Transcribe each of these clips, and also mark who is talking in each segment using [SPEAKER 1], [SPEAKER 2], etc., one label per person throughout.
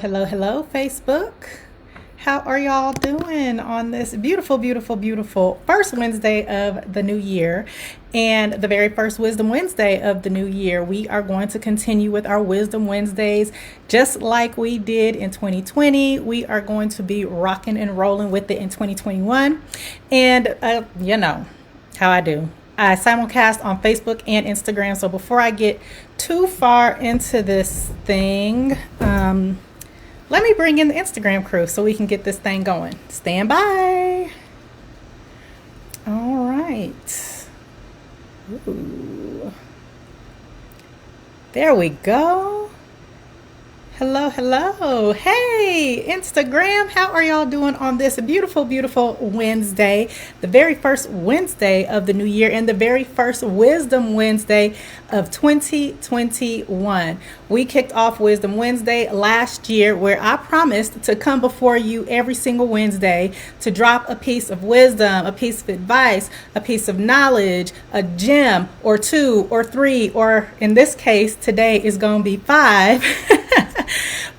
[SPEAKER 1] Hello, hello, Facebook. How are y'all doing on this beautiful, beautiful, beautiful first Wednesday of the new year and the very first Wisdom Wednesday of the new year? We are going to continue with our Wisdom Wednesdays just like we did in 2020. We are going to be rocking and rolling with it in 2021. And you know how I do. I simulcast on Facebook and Instagram. So before I get too far into this thing, let me bring in the Instagram crew so we can get this thing going. Stand by. All right. Ooh. There we go. Hello, hello. Hey, Instagram. How are y'all doing on this beautiful, beautiful Wednesday? The very first Wednesday of the new year and the very first Wisdom Wednesday of 2021. We kicked off Wisdom Wednesday last year where I promised to come before you every single Wednesday to drop a piece of wisdom, a piece of advice, a piece of knowledge, a gem or two or three, or in this case, today is going to be five.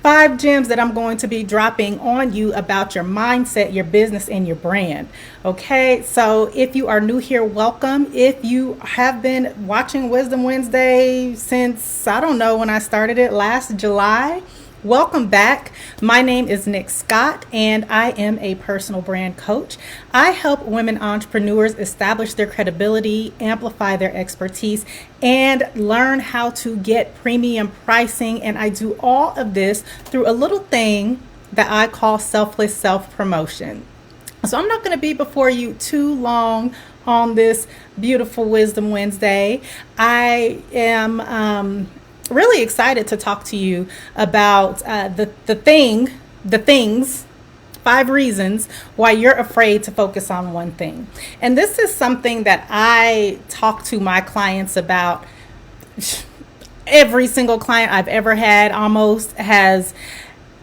[SPEAKER 1] Five gems that I'm going to be dropping on you about your mindset, your business, and your brand. Okay, so if you are new here, welcome. If you have been watching Wisdom Wednesday since, I don't know, when I started it last July, welcome back. My name is Nick Scott, and I am a personal brand coach. I help women entrepreneurs establish their credibility, amplify their expertise, and learn how to get premium pricing. And I do all of this through a little thing that I call selfless self-promotion. So I'm not going to be before you too long on this beautiful Wisdom Wednesday. I am really excited to talk to you about the things, 5 reasons why you're afraid to focus on one thing. And this is something that I talk to my clients about. Every single client I've ever had almost has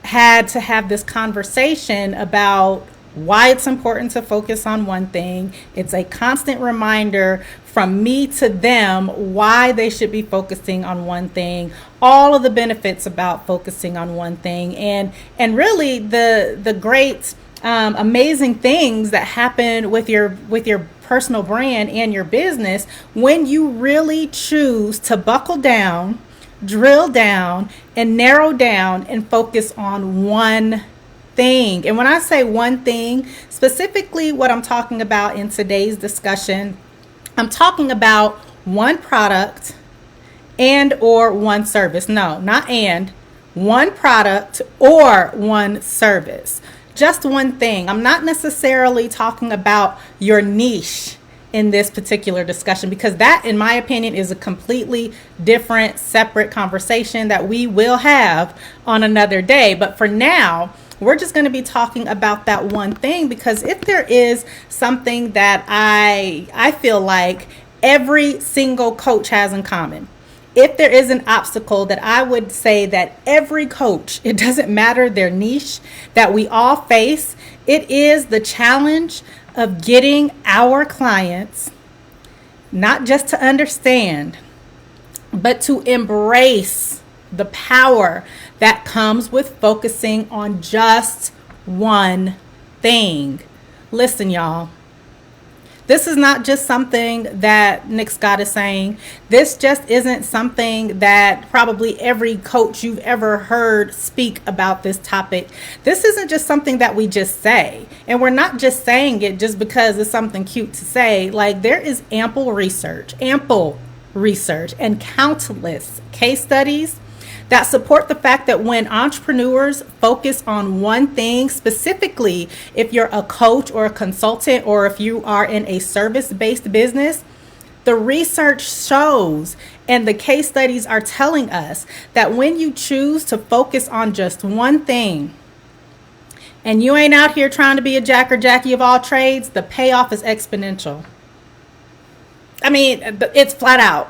[SPEAKER 1] had to have this conversation about why it's important to focus on one thing. It's a constant reminder from me to them why they should be focusing on one thing, all of the benefits about focusing on one thing, and really the great amazing things that happen with your personal brand and your business when you really choose to buckle down, drill down, and narrow down and focus on one thing. And when I say one thing, specifically what I'm talking about in today's discussion, I'm talking about one product and or one service. No, not and. One product or one service. Just one thing. I'm not necessarily talking about your niche in this particular discussion, because that, in my opinion, is a completely different, separate conversation that we will have on another day. But for now, we're just going to be talking about that one thing, because if there is something that I feel like every single coach has in common, if there is an obstacle that I would say that every coach, it doesn't matter their niche, that we all face, it is the challenge of getting our clients not just to understand, but to embrace the power that comes with focusing on just one thing. Listen, y'all. This is not just something that Nick Scott is saying. This just isn't something that probably every coach you've ever heard speak about this topic. This isn't just something that we just say. And we're not just saying it just because it's something cute to say. Like, there is ample research and countless case studies that support the fact that when entrepreneurs focus on one thing, specifically if you're a coach or a consultant, or if you are in a service-based business, the research shows and the case studies are telling us that when you choose to focus on just one thing, and you ain't out here trying to be a Jack or Jackie of all trades, the payoff is exponential. I mean, it's flat out.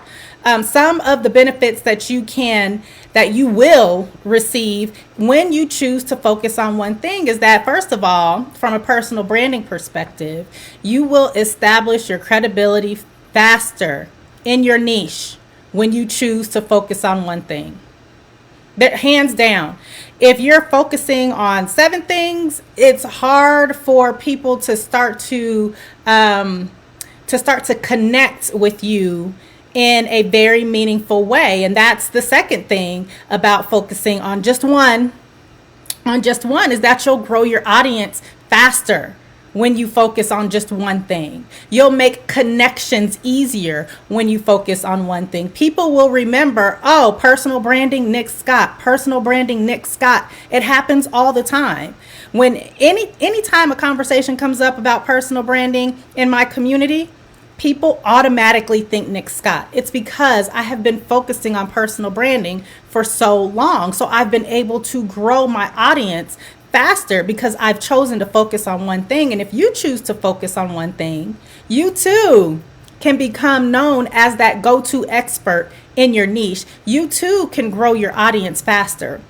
[SPEAKER 1] Some of the benefits that you will receive when you choose to focus on one thing is that, first of all, from a personal branding perspective, you will establish your credibility faster in your niche when you choose to focus on one thing. Hands down. If you're focusing on 7 things, it's hard for people to start to connect with you in a very meaningful way. And that's the second thing about focusing on just one, is that you'll grow your audience faster. When you focus on just one thing, you'll make connections easier. When you focus on one thing, people will remember, oh, personal branding, Nick Scott, personal branding, Nick Scott. It happens all the time. When anytime a conversation comes up about personal branding in my community, people automatically think Nick Scott. It's because I have been focusing on personal branding for so long. So I've been able to grow my audience faster because I've chosen to focus on one thing. And if you choose to focus on one thing, you too can become known as that go-to expert in your niche. You too can grow your audience faster.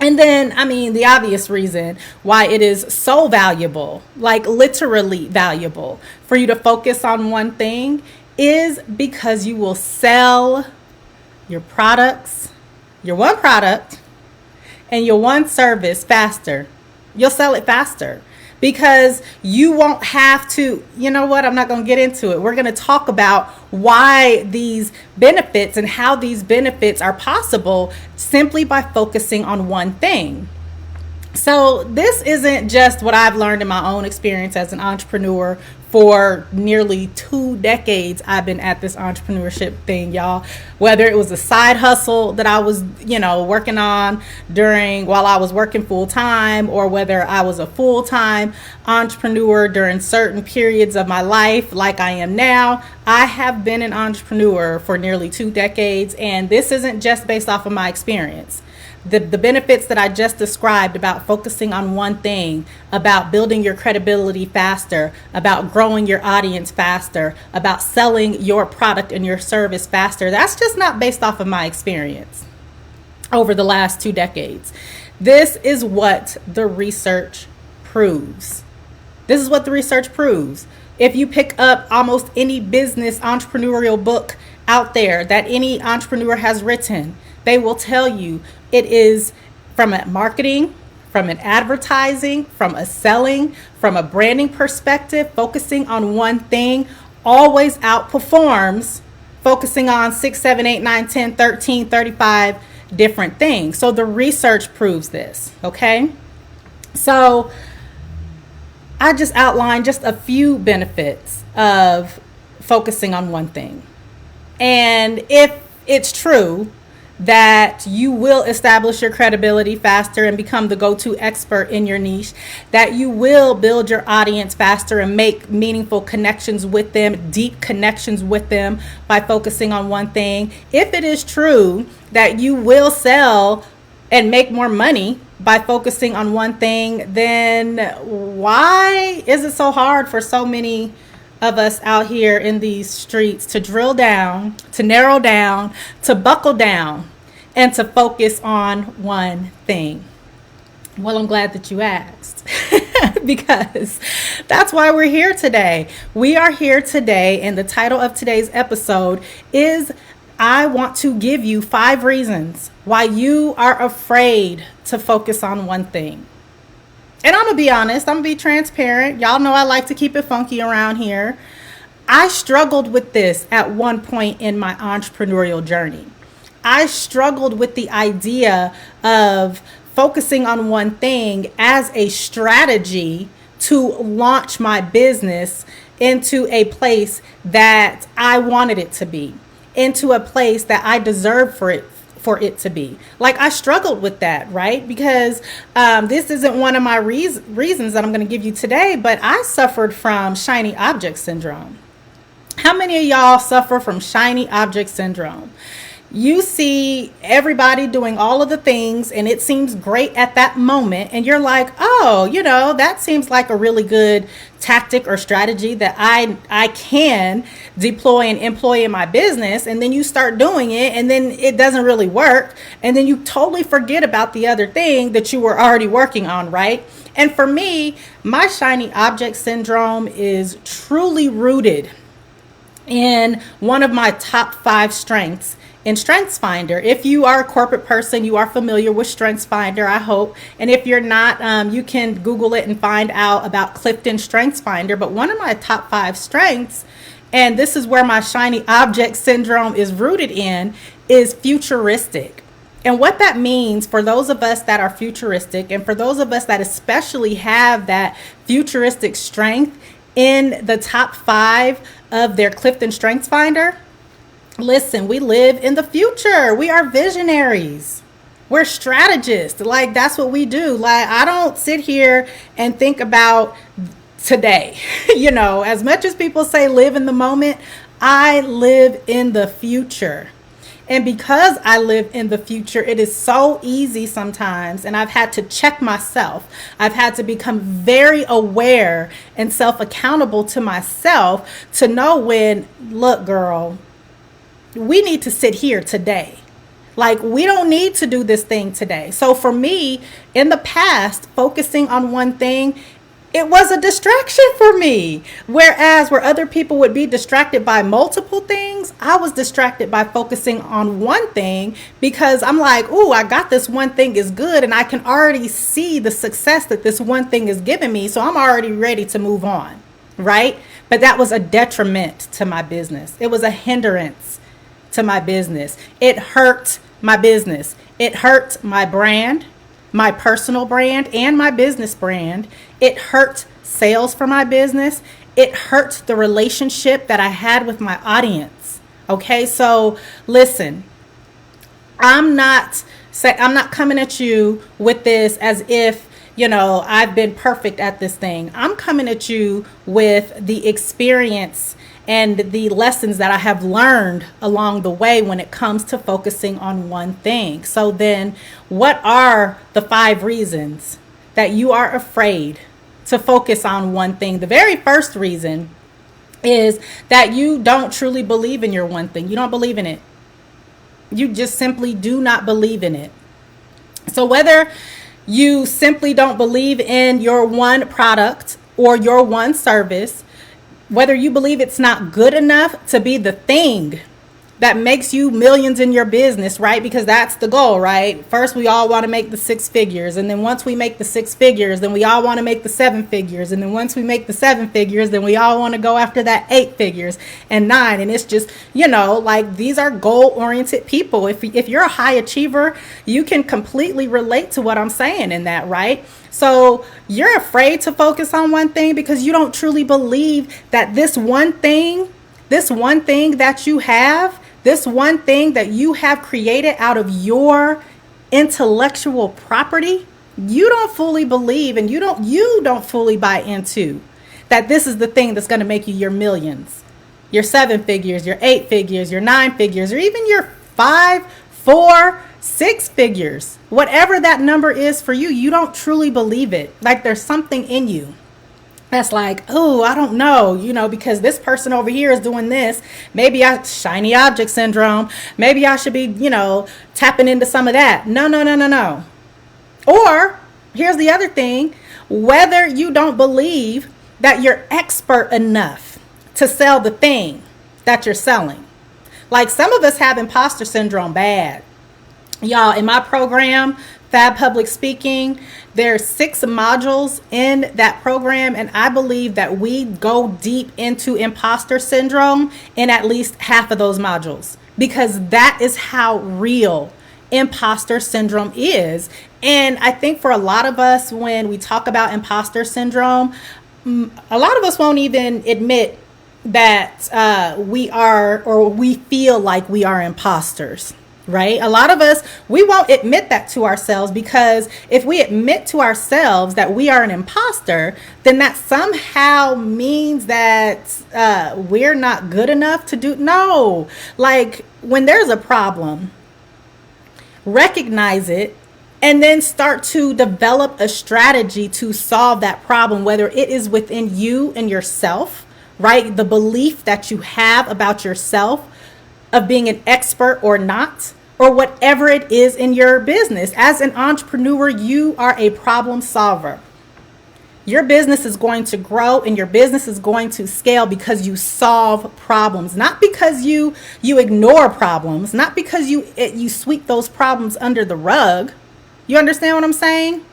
[SPEAKER 1] And then, the obvious reason why it is so valuable, like literally valuable, for you to focus on one thing is because you will sell your products, your one product, and your one service faster. You'll sell it faster because you won't have to, you know what, I'm not going to get into it. We're going to talk about why these benefits and how these benefits are possible simply by focusing on one thing. So this isn't just what I've learned in my own experience as an entrepreneur. For nearly 2 decades, I've been at this entrepreneurship thing, y'all. Whether it was a side hustle that I was, working on while I was working full time, or whether I was a full time entrepreneur during certain periods of my life, like I am now, I have been an entrepreneur for nearly 2 decades, and this isn't just based off of my experience. The benefits that I just described about focusing on one thing, about building your credibility faster, about growing your audience faster, about selling your product and your service faster, that's just not based off of my experience over the last 2 decades. This is what the research proves. This is what the research proves. If you pick up almost any business entrepreneurial book out there that any entrepreneur has written, they will tell you it is from a marketing, from an advertising, from a selling, from a branding perspective, focusing on one thing always outperforms focusing on 6, 7, 8, 9, 10, 13, 35 different things. So the research proves this, okay? So I just outlined just a few benefits of focusing on one thing. And if it's true that you will establish your credibility faster and become the go-to expert in your niche, that you will build your audience faster and make meaningful connections with them, deep connections with them by focusing on one thing. If it is true that you will sell and make more money by focusing on one thing, then why is it so hard for so many of us out here in these streets to drill down, to narrow down, to buckle down, and to focus on one thing? Well, I'm glad that you asked because that's why we're here today. We are here today, and the title of today's episode is I want to give you 5 reasons why you are afraid to focus on one thing. And I'm going to be honest, I'm going to be transparent. Y'all know I like to keep it funky around here. I struggled with this at one point in my entrepreneurial journey. I struggled with the idea of focusing on one thing as a strategy to launch my business into a place that I wanted it to be, into a place that I deserved for it to be. Like, I struggled with that, right? Because this isn't one of my reasons that I'm going to give you today, but I suffered from shiny object syndrome. How many of y'all suffer from shiny object syndrome? You see everybody doing all of the things and it seems great at that moment, and you're like, oh, that seems like a really good tactic or strategy that I can deploy and employ in my business. And then you start doing it and then it doesn't really work, and then you totally forget about the other thing that you were already working on, right? And for me, my shiny object syndrome is truly rooted in one of my top 5 strengths in StrengthsFinder. If you are a corporate person, you are familiar with StrengthsFinder, I hope. And if you're not, you can Google it and find out about Clifton StrengthsFinder. But one of my top 5 strengths, and this is where my shiny object syndrome is rooted in, is futuristic. And what that means for those of us that are futuristic, and for those of us that especially have that futuristic strength in the top 5 of their Clifton StrengthsFinder, listen, we live in the future. We are visionaries. We're strategists. Like, that's what we do. Like, I don't sit here and think about today. As much as people say live in the moment, I live in the future. And because I live in the future, it is so easy sometimes, and I've had to check myself. I've had to become very aware and self-accountable to myself to know when, look, girl, we need to sit here today. Like, we don't need to do this thing today. So for me, in the past, focusing on one thing, it was a distraction for me. Whereas where other people would be distracted by multiple things, I was distracted by focusing on one thing, because I'm like, ooh, I got this one thing is good, and I can already see the success that this one thing is giving me. So I'm already ready to move on, right? But that was a detriment to my business. It was a hindrance to my business. It hurt my business. It hurt my brand, my personal brand, and my business brand. It hurt sales for my business. It hurt the relationship that I had with my audience. Okay, so listen, I'm not coming at you with this as if, I've been perfect at this thing. I'm coming at you with the experience and the lessons that I have learned along the way when it comes to focusing on one thing. So then, what are the 5 reasons that you are afraid to focus on one thing? The very first reason is that you don't truly believe in your one thing. You don't believe in it. You just simply do not believe in it. So whether you simply don't believe in your one product or your one service, whether you believe it's not good enough to be the thing that makes you millions in your business, right? Because that's the goal, right? First, we all want to make the 6 figures. And then once we make the 6 figures, then we all want to make the 7 figures. And then once we make the 7 figures, then we all want to go after that 8 figures and 9. And it's just, like, these are goal-oriented people. If you're a high achiever, you can completely relate to what I'm saying in that, right? So you're afraid to focus on one thing because you don't truly believe that this one thing that you have, this one thing that you have created out of your intellectual property, you don't fully believe, and you don't fully buy into that this is the thing that's going to make you your millions, your 7 figures, your 8 figures, your 9 figures, or even your 5, 4, 6 figures. Whatever that number is for you, you don't truly believe it. Like, there's something in you that's like, oh, I don't know, because this person over here is doing this. Maybe shiny object syndrome. Maybe I should be, tapping into some of that. No. Or here's the other thing, whether you don't believe that you're expert enough to sell the thing that you're selling. Like, some of us have imposter syndrome bad. Y'all, in my program, Fab Public Speaking, there's 6 modules in that program, and I believe that we go deep into imposter syndrome in at least half of those modules, because that is how real imposter syndrome is. And I think for a lot of us, when we talk about imposter syndrome, a lot of us won't even admit that we are, or we feel like we are imposters. Right? A lot of us, we won't admit that to ourselves, because if we admit to ourselves that we are an imposter, then that somehow means that we're not good enough to do. No, like, when there's a problem, recognize it, and then start to develop a strategy to solve that problem, whether it is within you and yourself, right? The belief that you have about yourself, of being an expert or not, or whatever it is in your business. As an entrepreneur, you are a problem solver. Your business is going to grow and your business is going to scale because you solve problems, not because you ignore problems, not because you sweep those problems under the rug. You understand what I'm saying?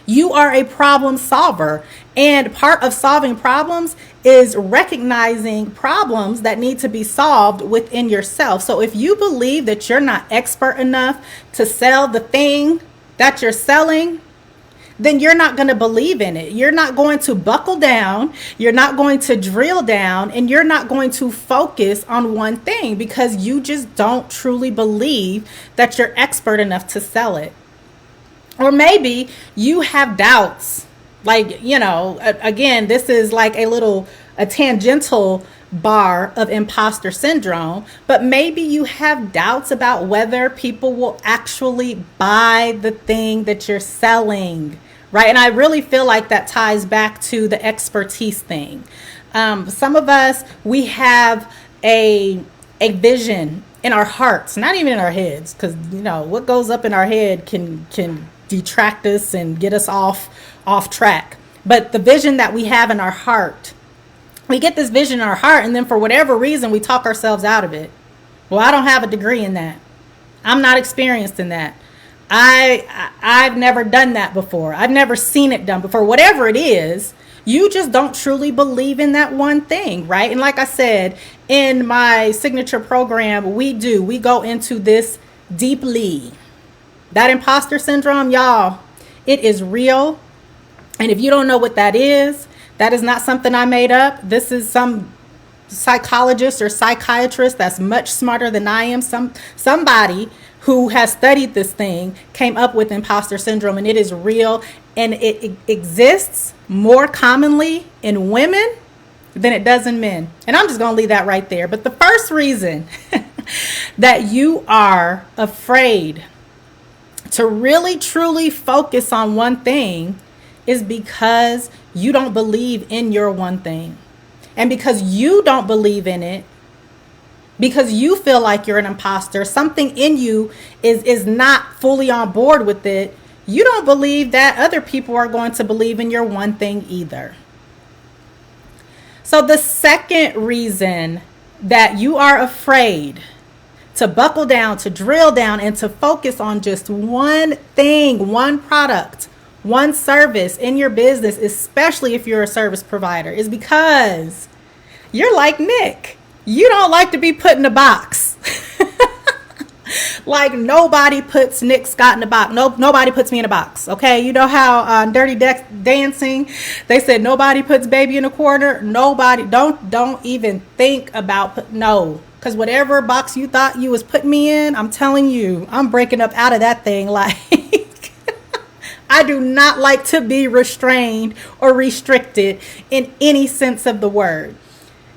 [SPEAKER 1] You are a problem solver, and part of solving problems is recognizing problems that need to be solved within yourself. So if you believe that you're not expert enough to sell the thing that you're selling, then you're not going to believe in it. You're not going to buckle down. You're not going to drill down, and you're not going to focus on one thing because you just don't truly believe that you're expert enough to sell it. Or maybe you have doubts. Like, again, this is like a tangential bar of imposter syndrome, but maybe you have doubts about whether people will actually buy the thing that you're selling, right? And I really feel like that ties back to the expertise thing. Some of us, we have a vision in our hearts, not even in our heads, because what goes up in our head can detract us and get us off track. But the vision that we have in our heart, we get this vision in our heart, and then for whatever reason we talk ourselves out of it. Well, I don't have a degree in that. I'm not experienced in that. I've never done that before. I've never seen it done before. Whatever it is, you just don't truly believe in that one thing, right? And like I said, in my signature program, we go into this deeply. That imposter syndrome, y'all, it is real. And if you don't know what that is not something I made up. This is some psychologist or psychiatrist that's much smarter than I am. Somebody who has studied this thing came up with imposter syndrome, and it is real, and it exists more commonly in women than it does in men. And I'm just going to leave that right there. But the first reason that you are afraid to really truly focus on one thing is because you don't believe in your one thing. And because you don't believe in it, because you feel like you're an imposter, something in you is not fully on board with it, you don't believe that other people are going to believe in your one thing either. So the second reason that you are afraid to buckle down, to drill down, and to focus on just one thing, one product, one service in your business, especially if you're a service provider, is because you're like Nick. You don't like to be put in a box. Like nobody puts Nick Scott in a box. Nobody puts me in a box. Okay, you know how on Dirty Dancing they said nobody puts baby in a corner. Nobody. Don't even think about no. Because whatever box you thought you was putting me in, I'm telling you, I'm breaking up out of that thing. Like, I do not like to be restrained or restricted in any sense of the word.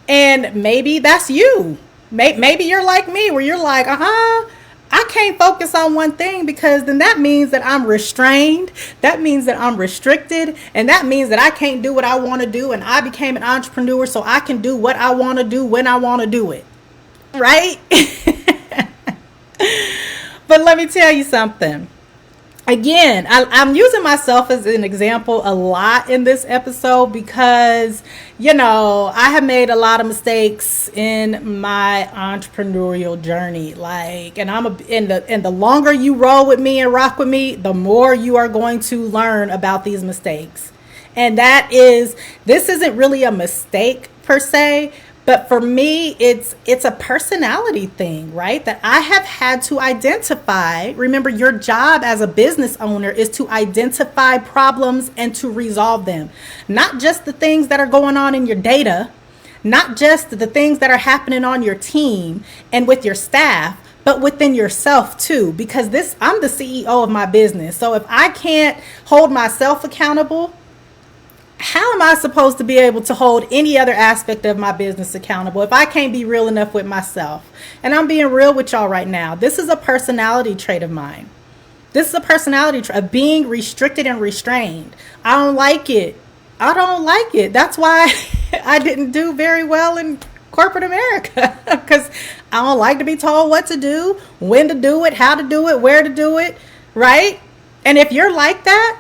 [SPEAKER 1] And maybe that's you. Maybe you're like me, where you're like, I can't focus on one thing because then that means that I'm restrained. That means that I'm restricted. And that means that I can't do what I want to do. And I became an entrepreneur so I can do what I want to do when I want to do it. Right? But let me tell you something. Again, I'm using myself as an example a lot in this episode because, I have made a lot of mistakes in my entrepreneurial journey. And the longer you roll with me and rock with me, the more you are going to learn about these mistakes. And this isn't really a mistake per se, but for me, it's a personality thing, right? That I have had to identify. Remember, your job as a business owner is to identify problems and to resolve them. Not just the things that are going on in your data, not just the things that are happening on your team and with your staff, but within yourself too. Because I'm the CEO of my business. So if I can't hold myself accountable, how am I supposed to be able to hold any other aspect of my business accountable if I can't be real enough with myself? And I'm being real with y'all right now. This is a personality trait of mine. This is a personality trait of being restricted and restrained. I don't like it. That's why I didn't do very well in corporate America because I don't like to be told what to do, when to do it, how to do it, where to do it, right? And if you're like that,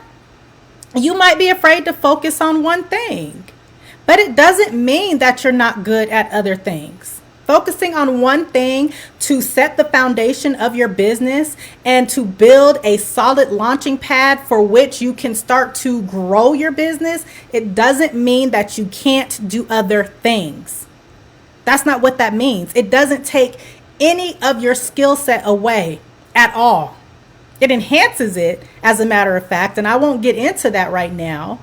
[SPEAKER 1] You might be afraid to focus on one thing, but it doesn't mean that you're not good at other things. Focusing on one thing to set the foundation of your business and to build a solid launching pad for which you can start to grow your business, it doesn't mean that you can't do other things. That's not what that means. It doesn't take any of your skill set away at all. It enhances it, as a matter of fact, and I won't get into that right now.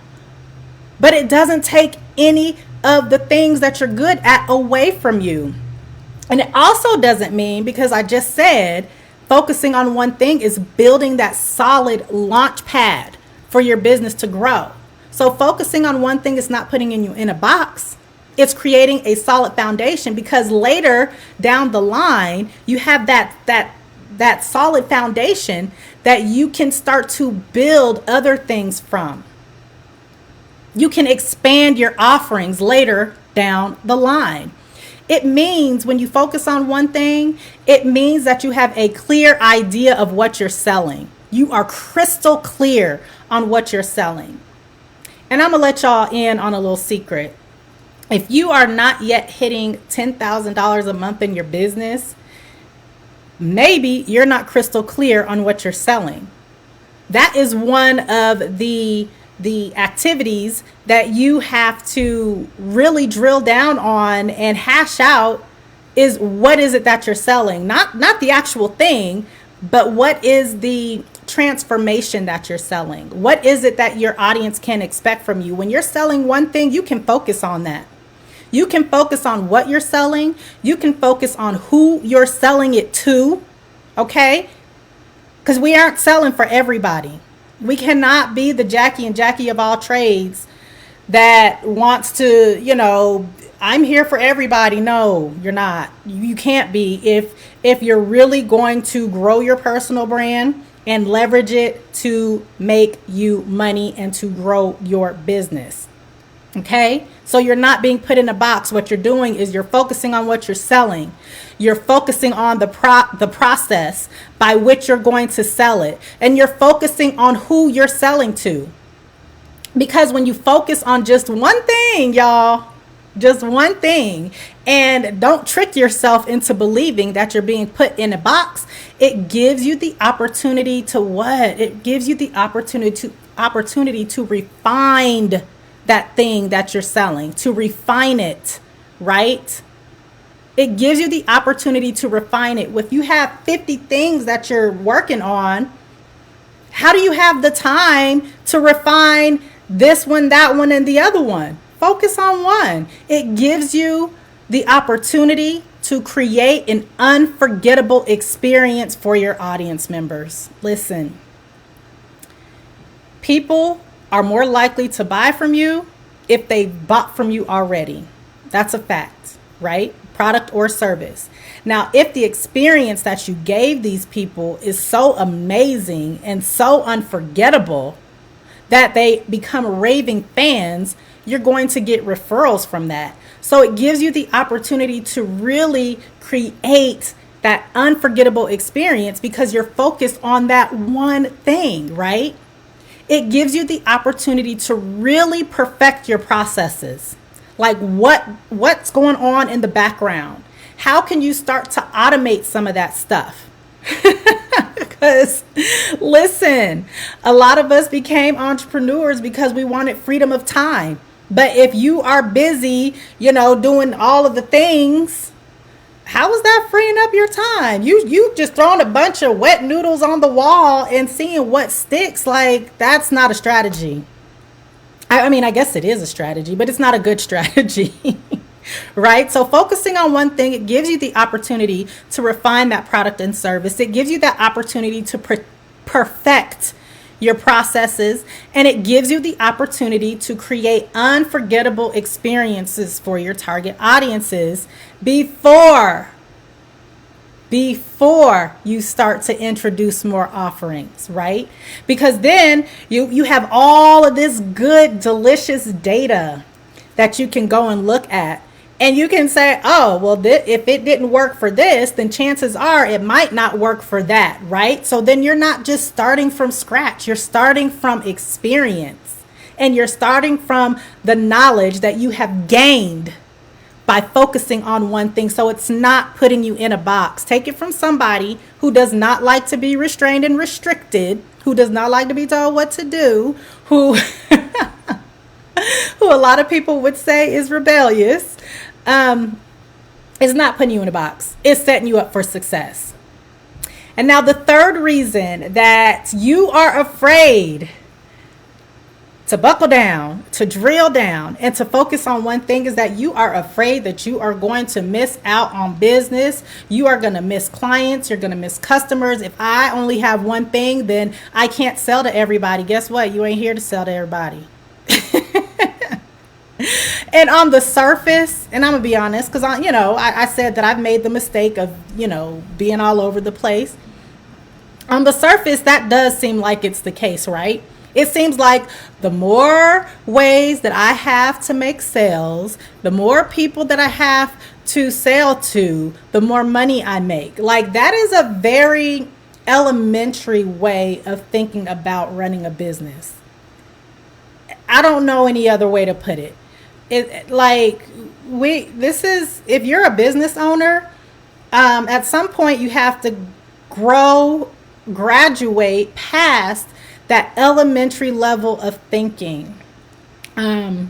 [SPEAKER 1] But it doesn't take any of the things that you're good at away from you. And it also doesn't mean, because I just said, focusing on one thing is building that solid launch pad for your business to grow. So focusing on one thing is not putting you in a box. It's creating a solid foundation, because later down the line, you have that solid foundation that you can start to build other things from. You can expand your offerings later down the line. It means when you focus on one thing, it means that you have a clear idea of what you're selling. You are crystal clear on what you're selling. And I'm going to let y'all in on a little secret. If you are not yet hitting $10,000 a month in your business, maybe you're not crystal clear on what you're selling. That is one of the activities that you have to really drill down on and hash out. Is what is it that you're selling? Not the actual thing, but what is the transformation that you're selling? What is it that your audience can expect from you? When you're selling one thing, you can focus on that. You can focus on what you're selling. You can focus on who you're selling it to, okay? Because we aren't selling for everybody. We cannot be the Jackie and Jackie of all trades that wants to, I'm here for everybody. No, you're not. You can't be. If you're really going to grow your personal brand and leverage it to make you money and to grow your business. Okay, so you're not being put in a box. What you're doing is you're focusing on what you're selling. You're focusing on the process by which you're going to sell it. And you're focusing on who you're selling to. Because when you focus on just one thing, y'all, just one thing, and don't trick yourself into believing that you're being put in a box, it gives you the opportunity to what? It gives you the opportunity to refine that thing that you're selling, to refine it, right? It gives you the opportunity to refine it. If you have 50 things that you're working on, how do you have the time to refine this one, that one, and the other one? Focus on one. It gives you the opportunity to create an unforgettable experience for your audience members. Listen, people are more likely to buy from you if they bought from you already. That's a fact, right? Product or service. Now, if the experience that you gave these people is so amazing and so unforgettable that they become raving fans, you're going to get referrals from that. So it gives you the opportunity to really create that unforgettable experience because you're focused on that one thing, right? It gives you the opportunity to really perfect your processes. Like what's going on in the background? How can you start to automate some of that stuff? Because listen, a lot of us became entrepreneurs because we wanted freedom of time. But if you are busy, doing all of the things, how is that freeing up your time? You just throwing a bunch of wet noodles on the wall and seeing what sticks. Like, that's not a strategy. I mean, I guess it is a strategy, but it's not a good strategy, right? So focusing on one thing, it gives you the opportunity to refine that product and service. It gives you that opportunity to perfect your processes, and it gives you the opportunity to create unforgettable experiences for your target audiences before you start to introduce more offerings, right? Because then you have all of this good, delicious data that you can go and look at. And you can say, oh, well, if it didn't work for this, then chances are it might not work for that, right? So then you're not just starting from scratch. You're starting from experience. And you're starting from the knowledge that you have gained by focusing on one thing. So it's not putting you in a box. Take it from somebody who does not like to be restrained and restricted, who does not like to be told what to do, who who a lot of people would say is rebellious. It's not putting you in a box. It's setting you up for success. And now the third reason that you are afraid to buckle down, to drill down, and to focus on one thing is that you are afraid that you are going to miss out on business. You are going to miss clients. You're going to miss customers. If I only have one thing, then I can't sell to everybody. Guess what? You ain't here to sell to everybody. And on the surface, and I'm going to be honest, because I said that I've made the mistake of, being all over the place. On the surface, that does seem like it's the case, right? It seems like the more ways that I have to make sales, the more people that I have to sell to, the more money I make. Like, that is a very elementary way of thinking about running a business. I don't know any other way to put it. If you're a business owner, at some point you have to graduate past that elementary level of thinking. And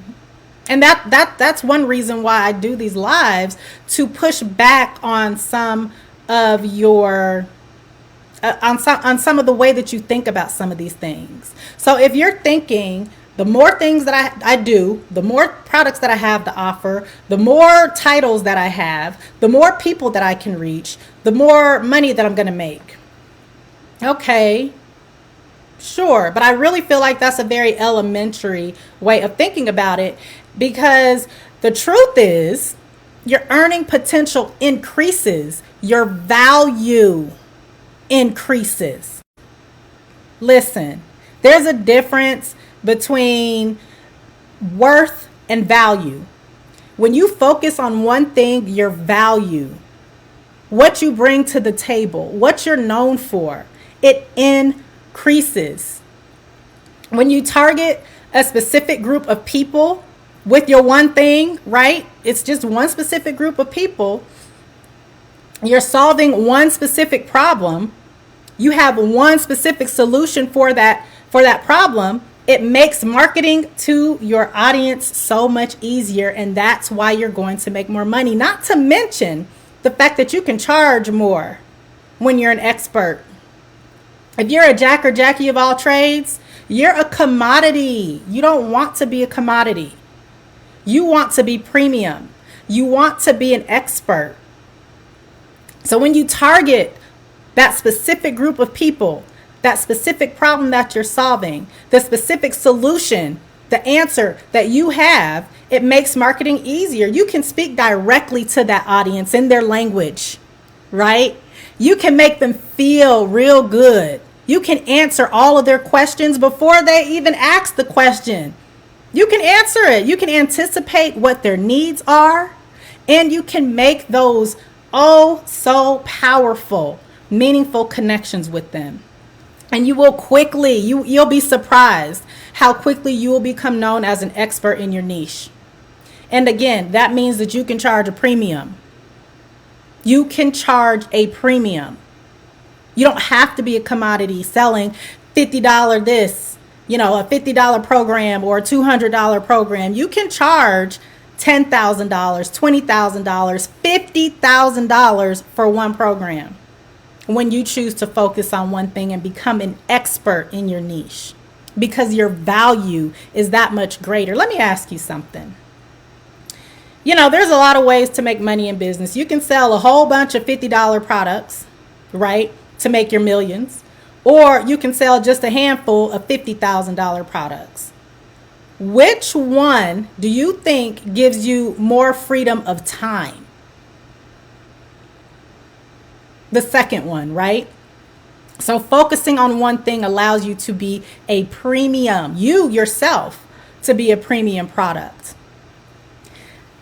[SPEAKER 1] that's one reason why I do these lives, to push back on some of your on some of the way that you think about some of these things. So if you're thinking, the more things that I do, the more products that I have to offer, the more titles that I have, the more people that I can reach, the more money that I'm going to make. Okay, sure. But I really feel like that's a very elementary way of thinking about it, because the truth is your earning potential increases, your value increases. Listen, there's a difference between worth and value. When you focus on one thing, your value, what you bring to the table, what you're known for, it increases. When you target a specific group of people with your one thing, right? It's just one specific group of people. You're solving one specific problem. You have one specific solution for that problem. It makes marketing to your audience so much easier, and that's why you're going to make more money. Not to mention the fact that you can charge more when you're an expert. If you're a Jack or Jackie of all trades, you're a commodity. You don't want to be a commodity. You want to be premium. You want to be an expert. So when you target that specific group of people, that specific problem that you're solving, the specific solution, the answer that you have, it makes marketing easier. You can speak directly to that audience in their language, right? You can make them feel real good. You can answer all of their questions before they even ask the question. You can answer it. You can anticipate what their needs are, and you can make those so powerful, meaningful connections with them. And you will quickly, you'll be surprised how quickly you will become known as an expert in your niche. And again, that means that you can charge a premium. You can charge a premium. You don't have to be a commodity selling $50 this, a $50 program or a $200 program. You can charge $10,000, $20,000, $50,000 for one program when you choose to focus on one thing and become an expert in your niche, because your value is that much greater. Let me ask you something. There's a lot of ways to make money in business. You can sell a whole bunch of $50 products, right, to make your millions, or you can sell just a handful of $50,000 products. Which one do you think gives you more freedom of time? The second one, right? So focusing on one thing allows you to be a premium, you yourself to be a premium product.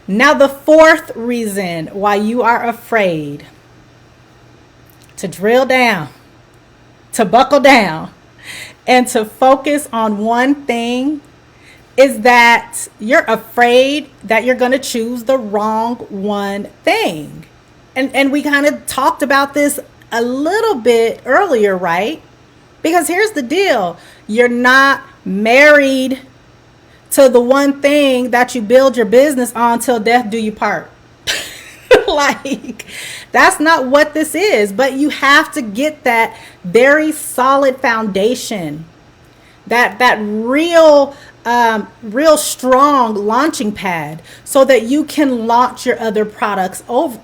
[SPEAKER 1] Now, the fourth reason why you are afraid to drill down, to buckle down, and to focus on one thing is that you're afraid that you're going to choose the wrong one thing. And we kind of talked about this a little bit earlier, right? Because here's the deal. You're not married to the one thing that you build your business on till death do you part. Like, that's not what this is. But you have to get that very solid foundation, that real strong launching pad, so that you can launch your other products off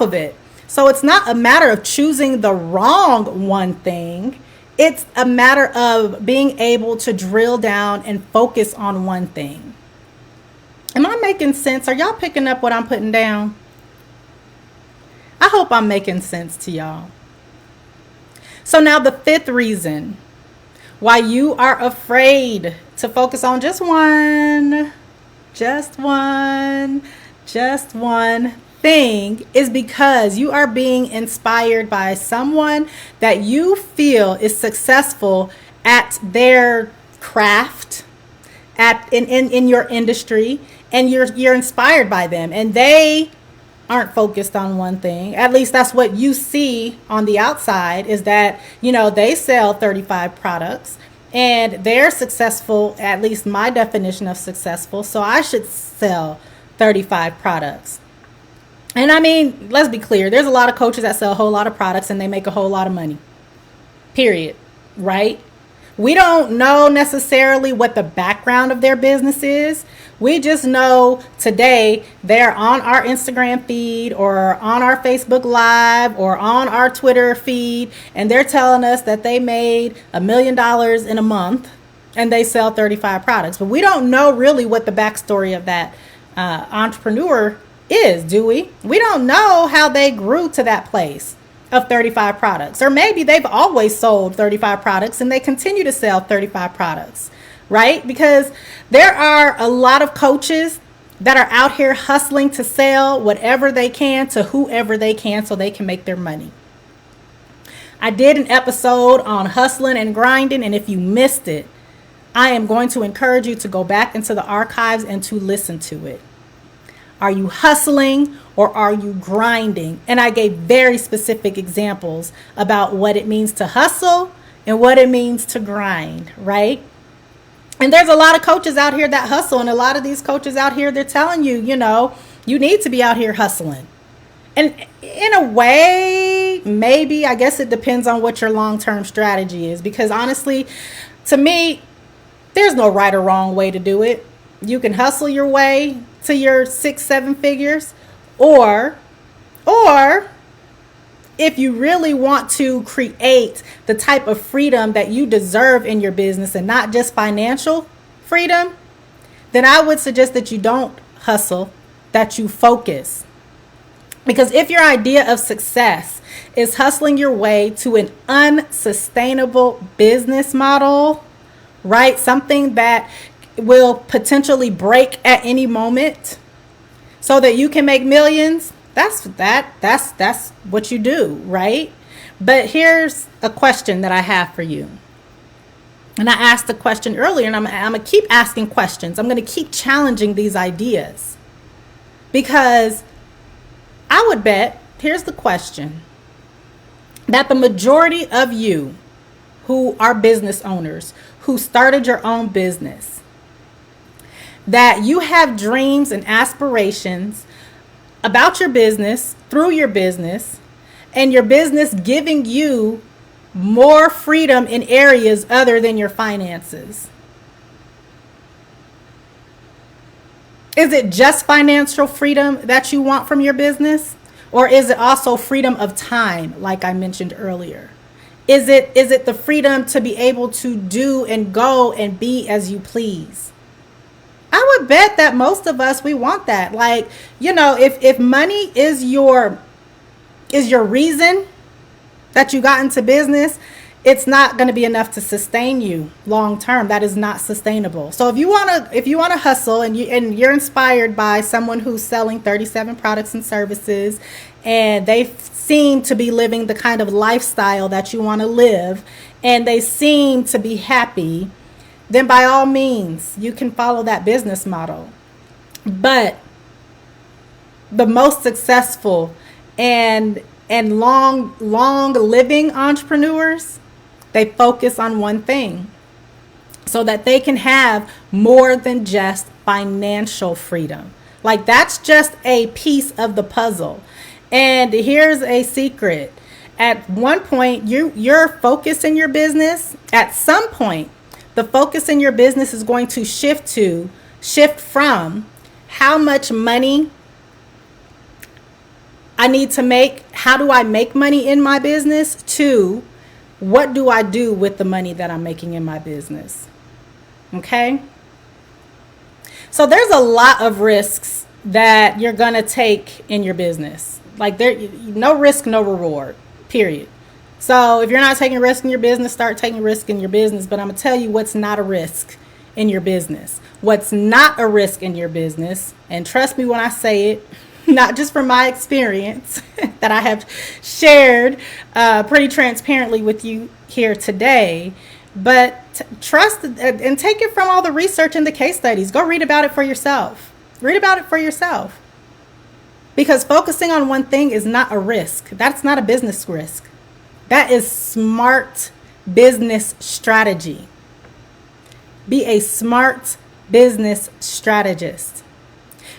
[SPEAKER 1] of it. So it's not a matter of choosing the wrong one thing. It's a matter of being able to drill down and focus on one thing. Am I making sense? Are y'all picking up what I'm putting down? I hope I'm making sense to y'all. So now the fifth reason why you are afraid to focus on just one thing is because you are being inspired by someone that you feel is successful at their craft, in your industry, and you're inspired by them, and they aren't focused on one thing. At least that's what you see on the outside, is that, they sell 35 products and they're successful, at least my definition of successful. So I should sell 35 products. And I mean, let's be clear. There's a lot of coaches that sell a whole lot of products and they make a whole lot of money. Period. Right? We don't know necessarily what the background of their business is. We just know today they're on our Instagram feed or on our Facebook Live or on our Twitter feed, and they're telling us that they made $1 million in a month and they sell 35 products. But we don't know really what the backstory of that entrepreneur is, do we? We don't know how they grew to that place of 35 products. Or maybe they've always sold 35 products and they continue to sell 35 products, right? Because there are a lot of coaches that are out here hustling to sell whatever they can to whoever they can so they can make their money. I did an episode on hustling and grinding, and if you missed it, I am going to encourage you to go back into the archives and to listen to it. Are you hustling or are you grinding? And I gave very specific examples about what it means to hustle and what it means to grind, right? And there's a lot of coaches out here that hustle, and a lot of these coaches out here, they're telling you, you need to be out here hustling. And in a way, maybe, I guess it depends on what your long-term strategy is, because honestly, to me, there's no right or wrong way to do it. You can hustle your way to your 6-7 figures, or if you really want to create the type of freedom that you deserve in your business and not just financial freedom, then I would suggest that you don't hustle, that you focus. Because if your idea of success is hustling your way to an unsustainable business model, right? Something that will potentially break at any moment so that you can make millions, that's what you do, right? But here's a question that I have for you. And I asked the question earlier, and I'm going to keep asking questions. I'm going to keep challenging these ideas, because I would bet, here's the question, that the majority of you who are business owners, who started your own business, that you have dreams and aspirations about your business, through your business, and your business giving you more freedom in areas other than your finances. Is it just financial freedom that you want from your business? Or is it also freedom of time, like I mentioned earlier? Is it the freedom to be able to do and go and be as you please? I would bet that most of us, we want that. Like, if money is your reason that you got into business, it's not going to be enough to sustain you long term. That is not sustainable. So if you want to hustle and you're inspired by someone who's selling 37 products and services, and they seem to be living the kind of lifestyle that you want to live, and they seem to be happy, then by all means, you can follow that business model. But the most successful and long living entrepreneurs, they focus on one thing so that they can have more than just financial freedom. Like, that's just a piece of the puzzle. And here's a secret. At one point, your focus in your business, at some point, the focus in your business is going to shift from how much money I need to make, how do I make money in my business, to what do I do with the money that I'm making in my business. Okay? So there's a lot of risks that you're going to take in your business. Like, no risk, no reward, period. So if you're not taking risk in your business, start taking risk in your business. But I'm going to tell you what's not a risk in your business. What's not a risk in your business, and trust me when I say it, not just from my experience that I have shared pretty transparently with you here today, but trust and take it from all the research and the case studies. Go read about it for yourself. Read about it for yourself. Because focusing on one thing is not a risk. That's not a business risk. That is smart business strategy. Be a smart business strategist,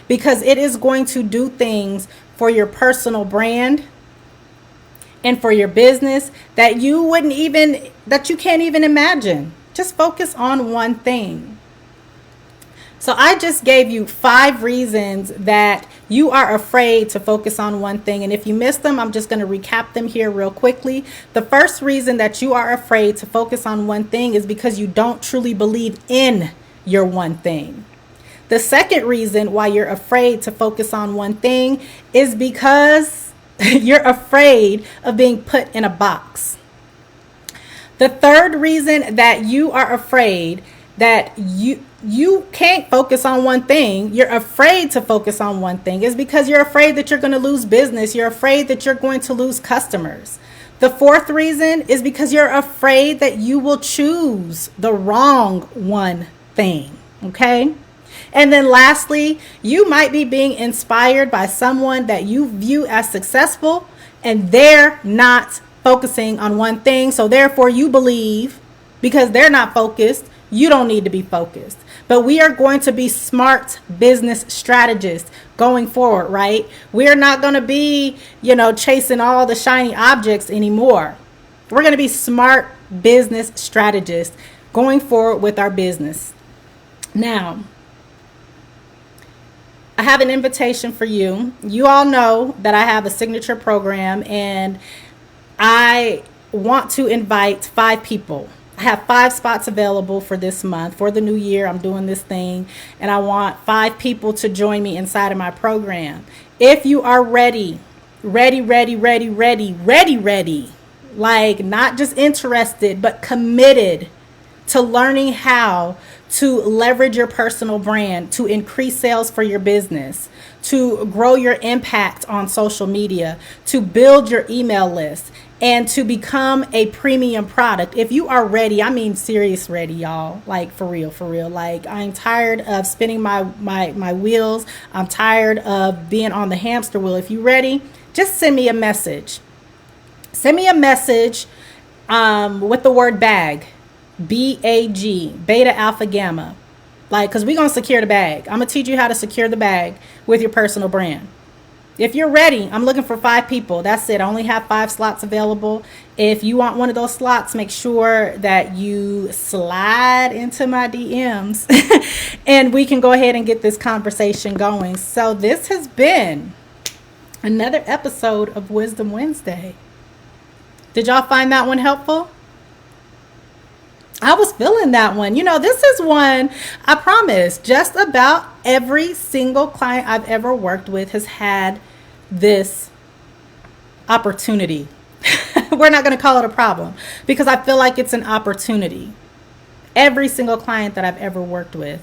[SPEAKER 1] because it is going to do things for your personal brand and for your business that you can't even imagine. Just focus on one thing. So I just gave you 5 reasons that you are afraid to focus on one thing. And if you missed them, I'm just going to recap them here real quickly. The first reason that you are afraid to focus on one thing is because you don't truly believe in your one thing. The second reason why you're afraid to focus on one thing is because you're afraid of being put in a box. The third reason that you are afraid that you can't focus on one thing, you're afraid to focus on one thing, is because you're afraid that you're going to lose business. You're afraid that you're going to lose customers. The fourth reason is because you're afraid that you will choose the wrong one thing. Okay? And then lastly, you might be being inspired by someone that you view as successful, and they're not focusing on one thing. So therefore you believe, because they're not focused, you don't need to be focused. But we are going to be smart business strategists going forward, right? We're not going to be, chasing all the shiny objects anymore. We're going to be smart business strategists going forward with our business. Now, I have an invitation for you. You all know that I have a signature program, and I want to invite 5 people. I have 5 spots available for this month. For the new year, I'm doing this thing, and I want 5 people to join me inside of my program. If you are ready, like not just interested, but committed to learning how to leverage your personal brand, to increase sales for your business, to grow your impact on social media, to build your email list, and to become a premium product. If you are ready, I mean serious ready, y'all. Like for real. Like, I'm tired of spinning my wheels. I'm tired of being on the hamster wheel. If you're ready, just send me a message. Send me a message with the word bag. BAG, beta, alpha, gamma. Like, because we're going to secure the bag. I'm going to teach you how to secure the bag with your personal brand. If you're ready, I'm looking for 5 people. That's it. I only have 5 slots available. If you want one of those slots, make sure that you slide into my DMs and we can go ahead and get this conversation going. So this has been another episode of Wisdom Wednesday. Did y'all find that one helpful? I was feeling that one. This is one, I promise, just about every single client I've ever worked with has had this opportunity. We're not going to call it a problem, because I feel like it's an opportunity. Every single client that I've ever worked with.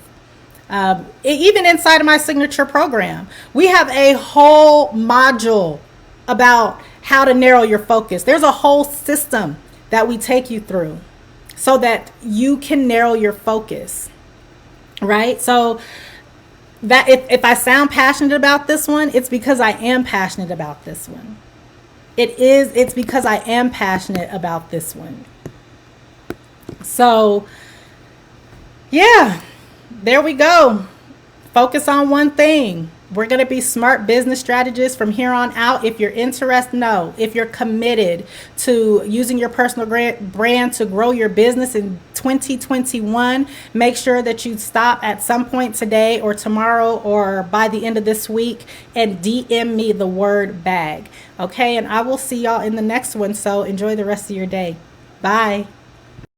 [SPEAKER 1] Even inside of my signature program, we have a whole module about how to narrow your focus. There's a whole system that we take you through. so that you can narrow your focus, right? So that if I sound passionate about this one, it's because I am passionate about this one. It's because I am passionate about this one. So, yeah, there we go. Focus on one thing. We're going to be smart business strategists from here on out. If you're interested, no. If you're committed to using your personal brand to grow your business in 2021, make sure that you stop at some point today or tomorrow or by the end of this week and DM me the word bag. Okay, and I will see y'all in the next one. So enjoy the rest of your day. Bye.